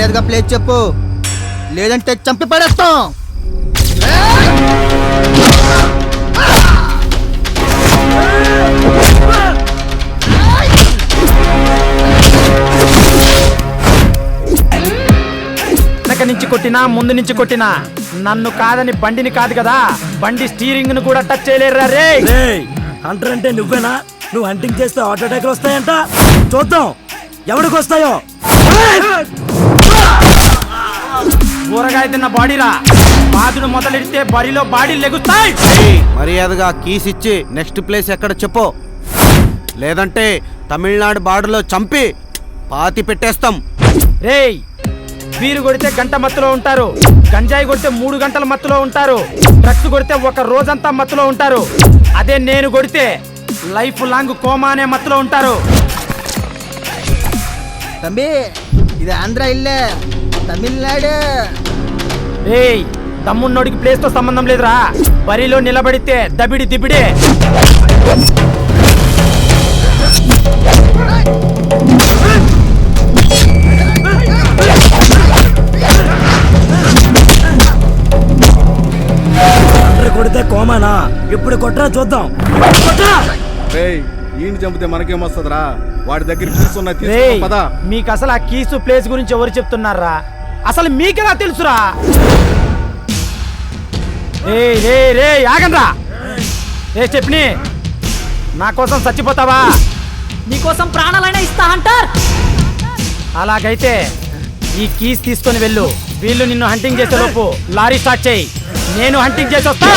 మర్యాదగా ప్లేస్ చెప్పు, లేదంటే చంపి పడేస్తాం. వెనక నుంచి కొట్టినా ముందు నుంచి కొట్టినా నన్ను కాదని బండిని కాదు కదా, బండి స్టీరింగ్ ను కూడా టచ్ చేయలేరురా రే. హంటర్ అంటే నువ్వేనా? నువ్వు హంటింగ్ చేస్తే హార్ట్ అటాక్లు వస్తాయంట. చూద్దాం ఎవరికి వస్తాయో. ఊరగాయ తిన్న బాడీరా, బాదుడు మొదలెడితే బరిలో బాడీ లెగుస్తాయి. మర్యాదగా కీస్ ఇచ్చి నెక్స్ట్ ప్లేస్ ఎక్కడ చెప్పు, లేదంటే తమిళనాడు బార్డర్లో చంపి పాతి పెట్టేస్తాం. రేయ్, బీరు కొడితే గంట మత్తులో ఉంటారు, గంజాయి కొడితే 3 గంటల మత్తులో ఉంటారు, డ్రగ్స్ కొడితే ఒక రోజంతా మత్తులో ఉంటారు. అదే నేను కొడితే లైఫ్ లాంగ్ కోమా అనే మత్తులో ఉంటారు. తమ్మి, ఇది ఆంధ్ర ఇల్లే, తమిళనాడు. రేయ్, తమ్మున్నోడికి ప్లేస్ తో సంబంధం లేదురా, బరిలో నిలబడితే దబిడి దిబిడే. కొడితే కోమానా? ఇప్పుడు కొట్రా చూద్దాం. ఈయన చంపితే మనకేమొస్తుందిరా? వాడి దగ్గర కీస్ మీకు అసలు ఆ కీసు ప్లేస్ గురించి ఎవరు చెప్తున్నారా? అసలు మీకెలా తెలుసురా? రే ఆగండ్రా. రే చెప్పని, నా కోసం చచ్చిపోతావా? నీకోసం ప్రాణాలైనా ఇస్తా అంటారు. అలాగైతే ఈ కీస్ తీసుకొని వెళ్ళు. వీళ్ళు నిన్ను హంటింగ్ చేసే లోపు లారీ స్టార్ట్ చేయి, నేను హంటింగ్ చేసి వస్తా.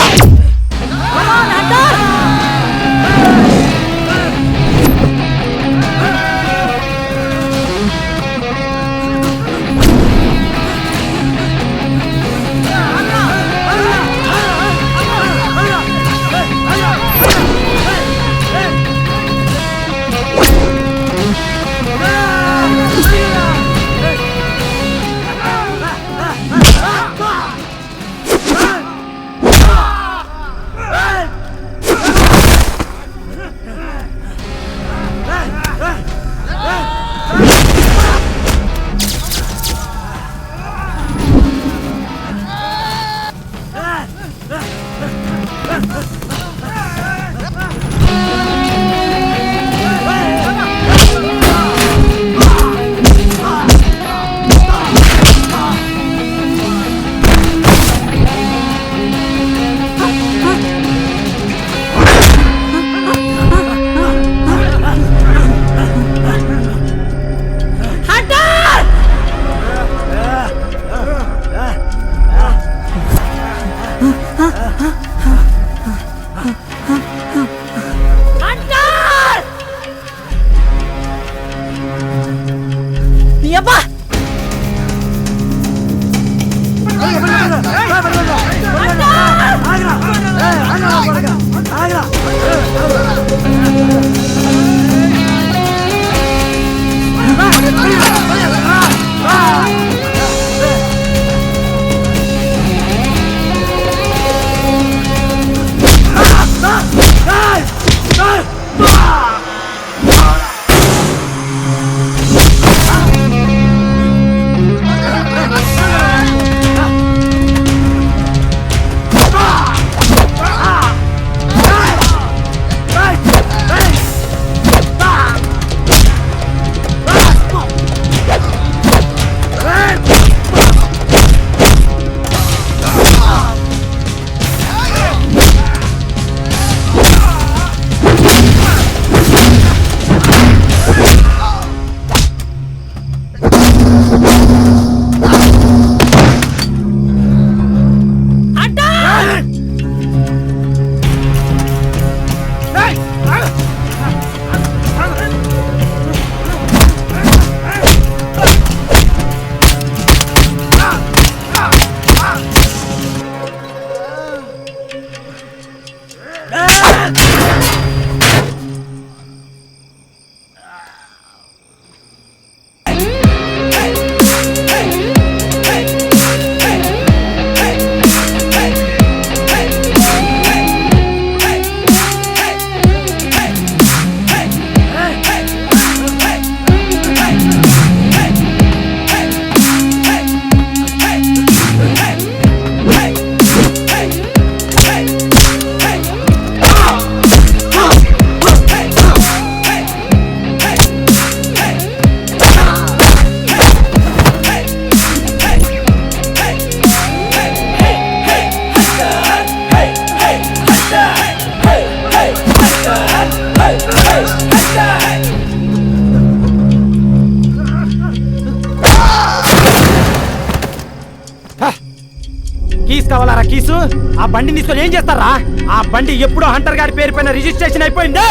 కీస్ కావాలారా కీసు? ఆ బండిని తీసుకొని ఏం చేస్తారా? ఆ బండి ఎప్పుడో హంటర్ గారి పేరు పైన రిజిస్ట్రేషన్ అయిపోయింది.